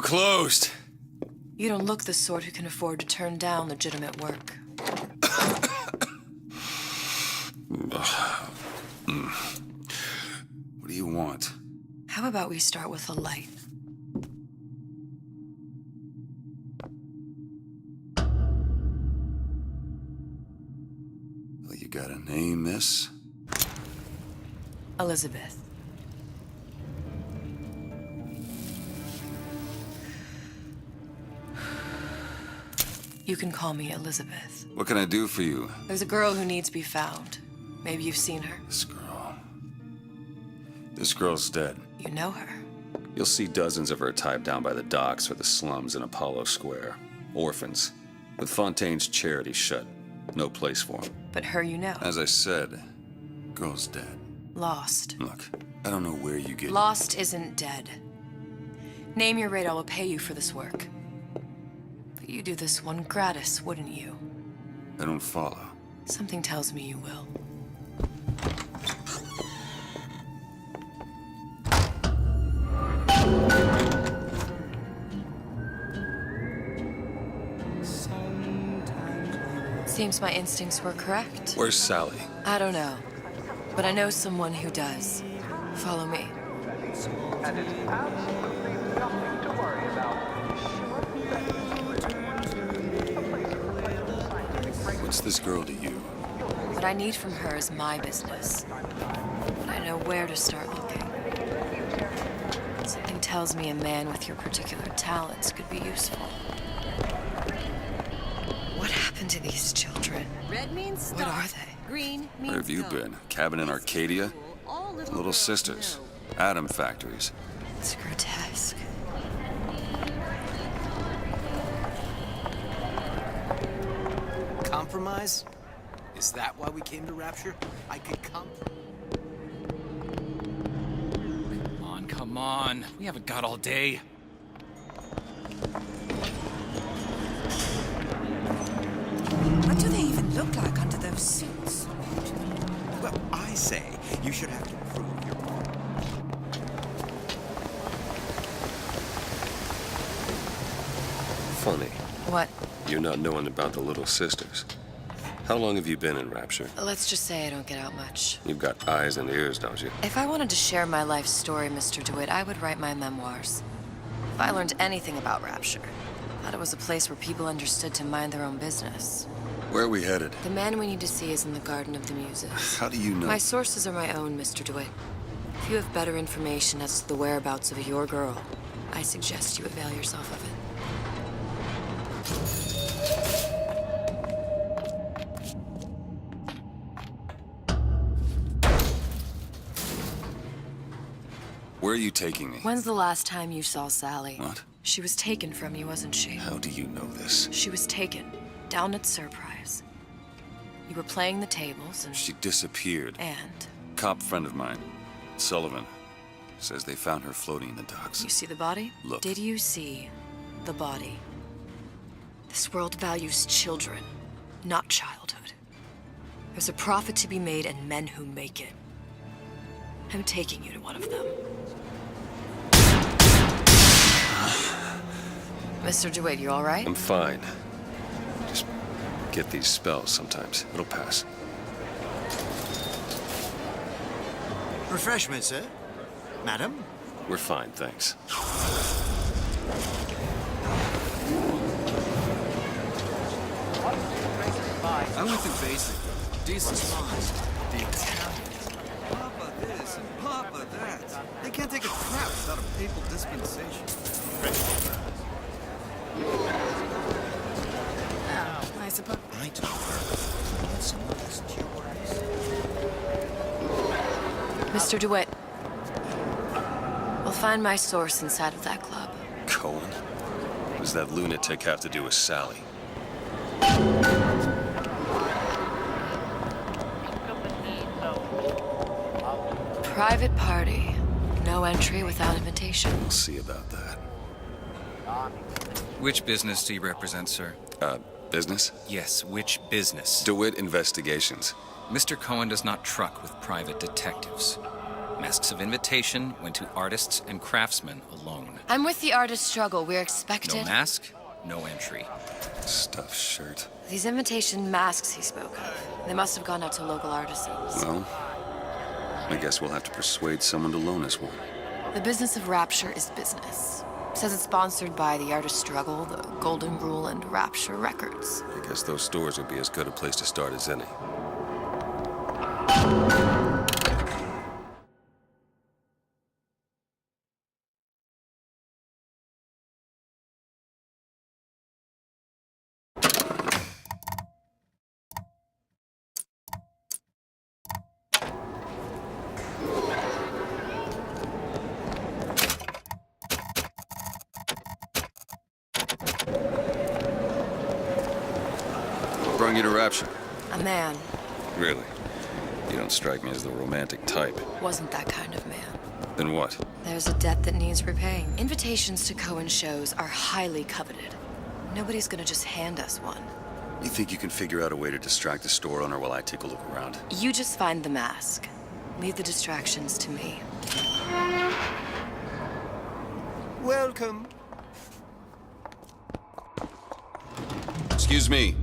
closed. You don't look the sort who can afford to turn down legitimate work. What do you want? How about we start with a light? Well, you got a name, miss? Elizabeth. You can call me Elizabeth. What can I do for you? There's a girl who needs to be found. Maybe you've seen her. This girl's dead. You know her. You'll see dozens of her tied down by the docks or the slums in Apollo Square. Orphans. With Fontaine's charity shut. No place for them. But her you know. As I said, girl's dead. Lost. Look, I don't know where you get... Lost isn't dead. Name your rate, I will pay you for this work. But you do this one gratis, wouldn't you? I don't follow. Something tells me you will. Seems my instincts were correct. Where's Sally? I don't know, but I know someone who does. Follow me. And it's absolutely nothing to worry about. What's this girl to you? What I need from her is my business. But I know where to start looking. Something tells me a man with your particular talents could be useful. What happened to these children? Red means stop. What are they? Green means Where have you go. been? Cabin in Arcadia? All Little girls sisters. know. Atom factories. It's grotesque. Compromise? Is that why we came to Rapture? I could Come on. We haven't got all day. What do they even look like under those suits? Well, I say you should have to prove your point. Funny. What? You're not knowing about the Little Sisters. How long have you been in Rapture? Let's just say I don't get out much. You've got eyes and ears, don't you? If I wanted to share my life story, Mr. DeWitt, I would write my memoirs. If I learned anything about Rapture, I thought it was a place where people understood to mind their own business. Where are we headed? The man we need to see is in the Garden of the Muses. How do you know? My sources are my own, Mr. DeWitt. If you have better information as to the whereabouts of your girl, I suggest you avail yourself of it. Where are you taking me? When's the last time you saw Sally? What? She was taken from you, wasn't she? How do you know this? She was taken, down at Surprise. You were playing the tables and... She disappeared. And? Cop friend of mine, Sullivan, says they found her floating in the docks. You see the body? Look. Did you see the body? This world values children, not childhood. There's a profit to be made and men who make it. I'm taking you to one of them. Mr. DeWitt, you all right? I'm fine. Just get these spells sometimes. It'll pass. Refreshment, sir? Madam? We're fine, thanks. I went through basic. Decent spots. The Italians. Papa this and Papa that. They can't take a crap without a papal dispensation. I suppose. I told her. Some of this Mr. DeWitt, we'll find my source inside of that club. Cohen? What does that lunatic have to do with Sally? Private party. No entry without invitation. We'll see about that. Which business do you represent, sir? Business? Yes, which business? DeWitt Investigations. Mr. Cohen does not truck with private detectives. Masks of invitation went to artists and craftsmen alone. I'm with the artist struggle. We're No expected. mask, no entry. Stuffed shirt. These invitation masks he spoke of. They must have gone out to local artisans. Well, I guess we'll have to persuade someone to loan us one. The business of Rapture is business. Says it's sponsored by the Artist Struggle, the Golden Rule, and Rapture Records. I guess those stores would be as good a place to start as any. What brought you to Rapture? A man. Really? You don't strike me as the romantic type. Wasn't that kind of man. Then what? There's a debt that needs repaying. Invitations to Cohen shows are highly coveted. Nobody's gonna just hand us one. You think you can figure out a way to distract the store owner while I take a look around? You just find the mask. Leave the distractions to me. Welcome. Excuse me.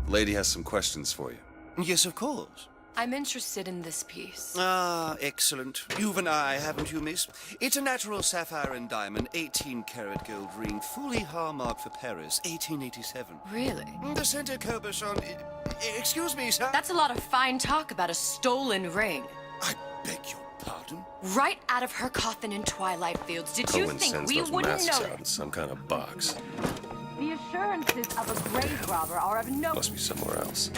The lady has some questions for you. Yes, of course. I'm interested in this piece. Ah, excellent. You've an eye, haven't you, miss? It's a natural sapphire and diamond, 18-karat gold ring, fully hallmarked for Paris, 1887. Really? The center cabochon... Excuse me, sir. That's a lot of fine talk about a stolen ring. I beg your pardon? Right out of her coffin in Twilight Fields. Did you Cohen think sends we those wouldn't masks know? out in some kind of box. The assurances of a grave robber are of no... Must be somewhere else.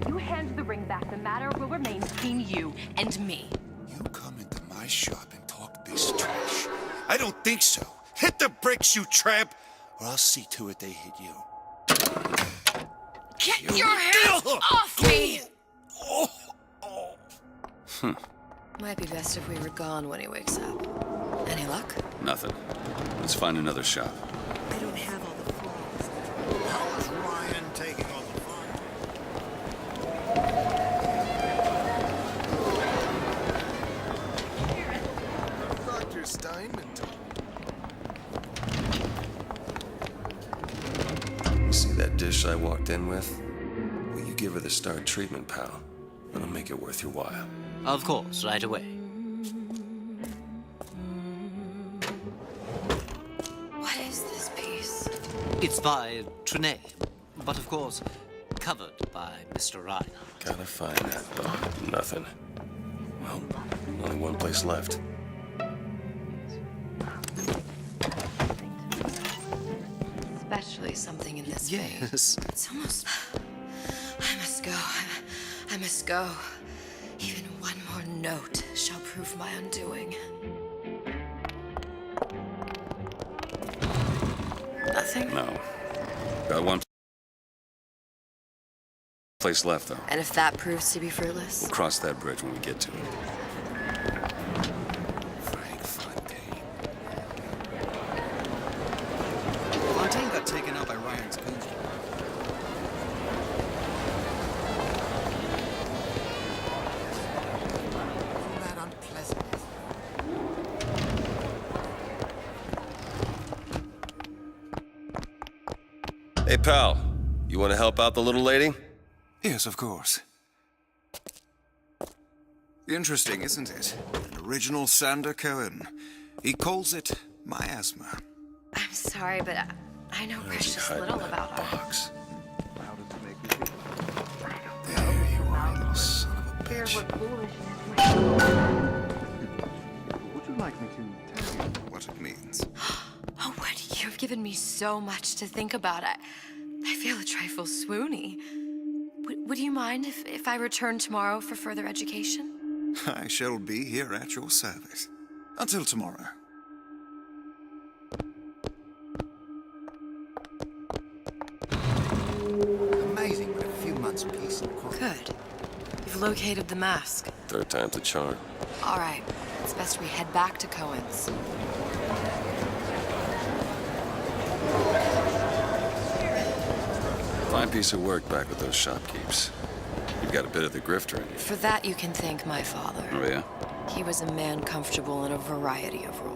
You hand the ring back, the matter will remain Between you and me. You come into my shop and talk this trash. I don't think so. Hit the bricks, you tramp, or I'll see to it they hit you. Get your hands off me! Might be best if we were gone when he wakes up. Any luck? Nothing. Let's find another shop. I don't have all the flaws. How is Ryan taking all the fun? Dr. Steinman. You see that dish I walked in with? Will you give her the star treatment, pal? That'll make it worth your while. Of course, right away. What is this piece? It's by Trenet, but of course, covered by Mr. Ryan. Gotta find that bug. Nothing. Well, only one place left. Especially something in this vein. Yes. It's almost... I must go. I must go. Even one more note shall prove my undoing. Nothing? No. Got one place left, though. And if that proves to be fruitless? We'll cross that bridge when we get to it. Frank Fontaine. Fontaine got taken out by Ryan's goons. All that unpleasantness. Hey, pal. You want to help out the little lady? Yes, of course. Interesting, isn't it? An original Sander Cohen. He calls it miasma. I'm sorry, but I know Where's he precious hiding little that about her. box? How does it make you feel? There you are, little son of a Here's bitch. what foolishness Would you like me to tell you? What it means. Oh, Woody, you've given me so much to think about. I feel a trifle swoony. Would you mind if I return tomorrow for further education? I shall be here at your service. Until tomorrow. Amazing what a few months' peace and quiet. Good. You've located the mask. Third time's a charm. All right. It's best we head back to Cohen's. Fine piece of work back with those shopkeepers. you've got a bit of the grifter in you. For that, you can thank my father. Oh, yeah? He was a man comfortable in a variety of roles.